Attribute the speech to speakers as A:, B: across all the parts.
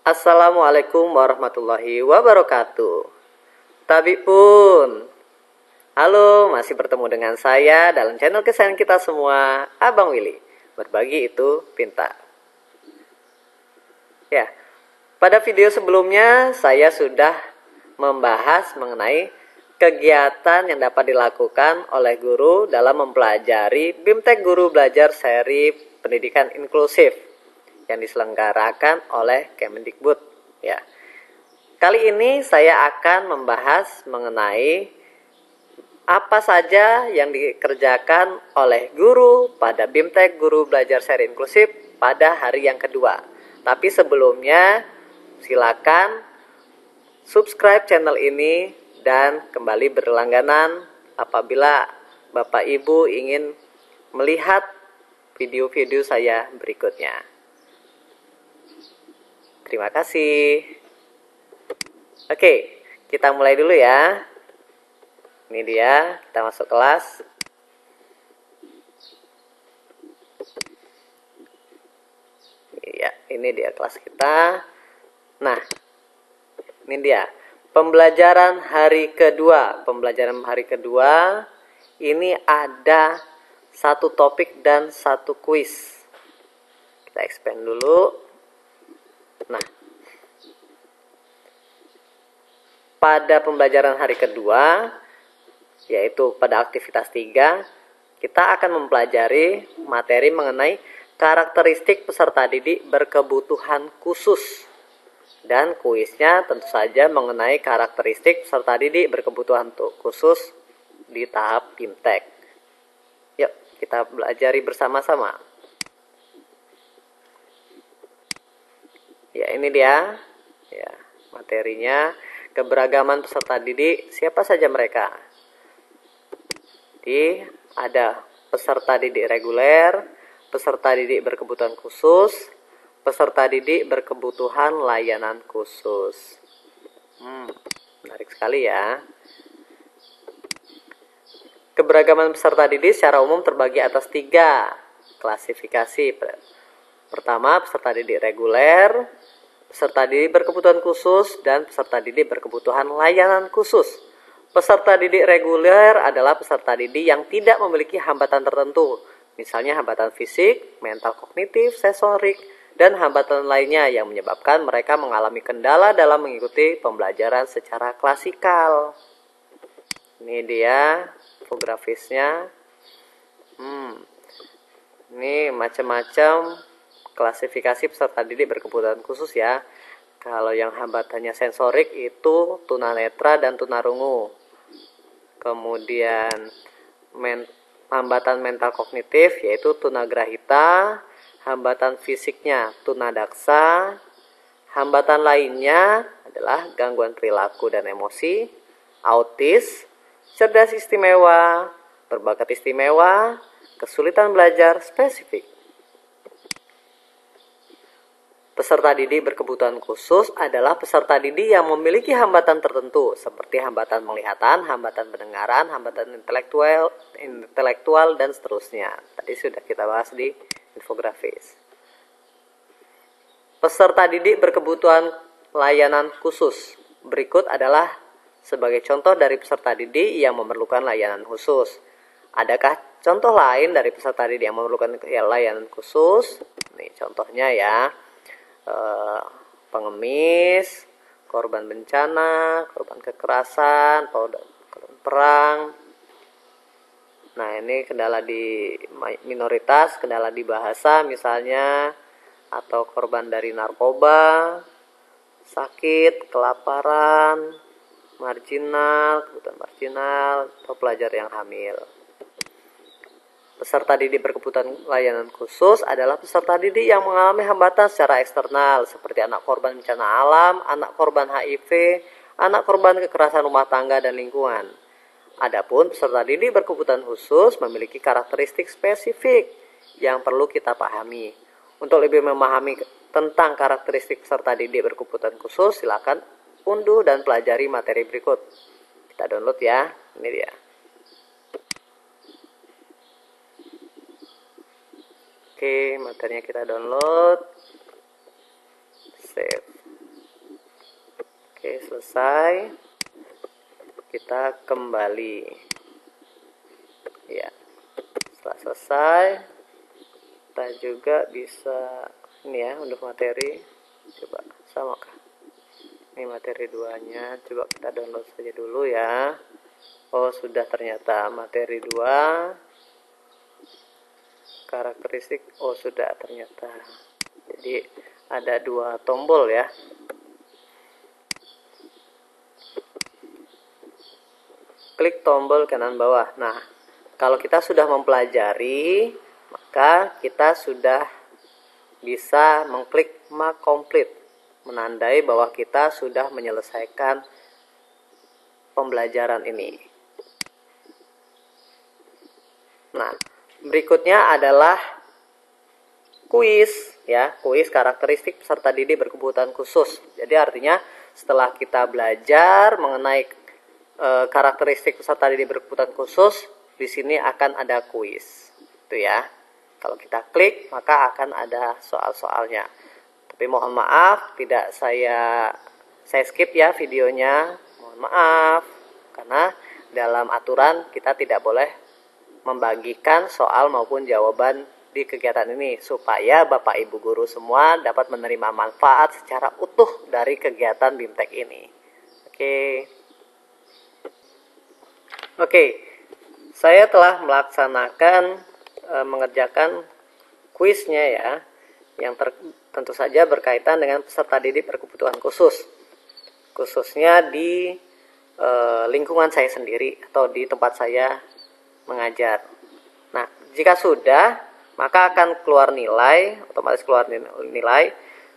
A: Assalamualaikum warahmatullahi wabarakatuh. Tabi pun. Halo, masih bertemu dengan saya dalam channel kesayangan kita semua, Abang Willy. Berbagi itu pintar. Ya, pada video sebelumnya saya sudah membahas mengenai kegiatan yang dapat dilakukan oleh guru dalam mempelajari BIMTEK Guru Belajar Seri Pendidikan Inklusif yang diselenggarakan oleh Kemendikbud. Ya, kali ini saya akan membahas mengenai apa saja yang dikerjakan oleh guru pada BIMTEK Guru Belajar Seri Inklusif pada hari yang kedua. Tapi sebelumnya, silakan subscribe channel ini dan kembali berlangganan apabila Bapak Ibu ingin melihat video-video saya berikutnya. Terima kasih. Oke, kita mulai dulu ya. Ini dia, kita masuk kelas. Ya, ini dia kelas kita. Nah, ini dia pembelajaran hari kedua. Pembelajaran hari kedua ini ada satu topik dan satu kuis. Kita expand dulu. Nah, pada pembelajaran hari kedua, yaitu pada aktivitas 3, kita akan mempelajari materi mengenai karakteristik peserta didik berkebutuhan khusus. Dan kuisnya tentu saja mengenai karakteristik peserta didik berkebutuhan khusus di tahap BIMTEK. Yuk, kita belajari bersama-sama. Ya, ini dia. Ya, materinya keberagaman peserta didik, siapa saja mereka? Jadi, ada peserta didik reguler, peserta didik berkebutuhan khusus, peserta didik berkebutuhan layanan khusus. Menarik sekali ya. Keberagaman peserta didik secara umum terbagi atas 3 klasifikasi. Pertama, peserta didik reguler, peserta didik berkebutuhan khusus, dan peserta didik berkebutuhan layanan khusus. Peserta didik reguler adalah peserta didik yang tidak memiliki hambatan tertentu, misalnya hambatan fisik, mental kognitif, sensorik, dan hambatan lainnya yang menyebabkan mereka mengalami kendala dalam mengikuti pembelajaran secara klasikal. Ini dia infografisnya. Ini macam-macam klasifikasi peserta didik berkebutuhan khusus ya. Kalau yang hambatannya sensorik itu tunanetra dan tunarungu. Kemudian hambatan mental kognitif yaitu tunagrahita, hambatan fisiknya tunadaksa, hambatan lainnya adalah gangguan perilaku dan emosi, autis, cerdas istimewa, berbakat istimewa, kesulitan belajar spesifik. Peserta didik berkebutuhan khusus adalah peserta didik yang memiliki hambatan tertentu seperti hambatan penglihatan, hambatan pendengaran, hambatan intelektual dan seterusnya. Tadi sudah kita bahas di infografis. Peserta didik berkebutuhan layanan khusus. Berikut adalah sebagai contoh dari peserta didik yang memerlukan layanan khusus. Adakah contoh lain dari peserta didik yang memerlukan layanan khusus? Nih contohnya ya. Pengemis, korban bencana, korban kekerasan, korban perang. Nah, ini kendala di minoritas, kendala di bahasa misalnya, atau korban dari narkoba, sakit, kelaparan, marginal, kebutuhan marginal, atau pelajar yang hamil. Peserta didik berkebutuhan layanan khusus adalah peserta didik yang mengalami hambatan secara eksternal seperti anak korban bencana alam, anak korban HIV, anak korban kekerasan rumah tangga dan lingkungan. Adapun peserta didik berkebutuhan khusus memiliki karakteristik spesifik yang perlu kita pahami. Untuk lebih memahami tentang karakteristik peserta didik berkebutuhan khusus, silakan unduh dan pelajari materi berikut. Kita download ya, ini dia. Oke, materinya kita download. save. Oke, selesai. Kita kembali. Ya, setelah selesai, kita juga bisa ini ya, unduh materi. Coba samakah? Ini materi 2-nya. Coba kita download saja dulu ya. Oh, sudah ternyata materi 2. Karakteristik. Oh, sudah ternyata. Jadi ada 2 tombol ya. Klik tombol kanan bawah. Nah, kalau kita sudah mempelajari, maka kita sudah bisa mengklik mark complete, menandai bahwa kita sudah menyelesaikan pembelajaran ini. Nah, berikutnya adalah kuis ya, kuis karakteristik peserta didik berkebutuhan khusus. Jadi artinya setelah kita belajar mengenai karakteristik peserta didik berkebutuhan khusus, di sini akan ada kuis. Itu ya. Kalau kita klik, maka akan ada soal-soalnya. Tapi mohon maaf, tidak saya skip ya videonya. Mohon maaf, karena dalam aturan kita tidak boleh membagikan soal maupun jawaban di kegiatan ini, supaya Bapak Ibu guru semua dapat menerima manfaat secara utuh dari kegiatan BIMTEK ini. Oke, saya telah melaksanakan mengerjakan kuisnya ya, yang tentu saja berkaitan dengan peserta didik berkebutuhan khusus, khususnya di lingkungan saya sendiri atau di tempat saya mengajar. Nah, jika sudah, maka akan keluar nilai, otomatis keluar nilai.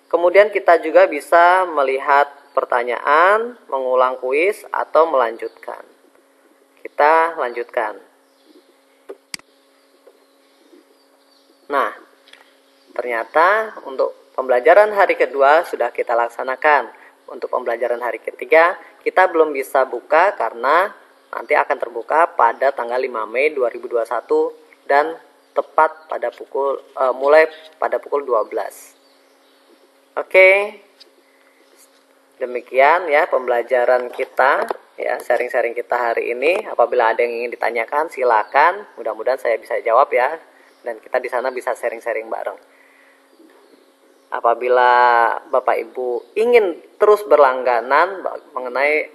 A: Kemudian kita juga bisa melihat pertanyaan, mengulang kuis, atau melanjutkan. Kita lanjutkan. Nah, ternyata untuk pembelajaran hari kedua sudah kita laksanakan. Untuk pembelajaran hari ketiga, kita belum bisa buka karena nanti akan terbuka pada tanggal 5 Mei 2021 dan tepat pada mulai pada pukul 12. Oke. Demikian ya pembelajaran kita ya, sharing-sharing kita hari ini. Apabila ada yang ingin ditanyakan, silakan. Mudah-mudahan saya bisa jawab ya. Dan kita di sana bisa sharing-sharing bareng. Apabila Bapak Ibu ingin terus berlangganan mengenai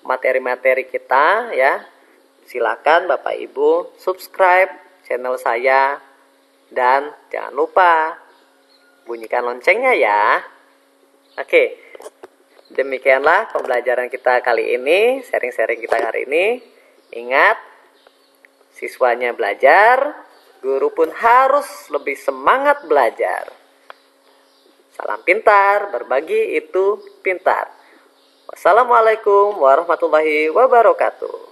A: materi-materi kita ya, silakan Bapak Ibu subscribe channel saya dan jangan lupa bunyikan loncengnya ya. Oke. Demikianlah pembelajaran kita kali ini, sharing-sharing kita hari ini. Ingat, siswanya belajar, guru pun harus lebih semangat belajar. Salam pintar, berbagi itu pintar. Wassalamualaikum warahmatullahi wabarakatuh.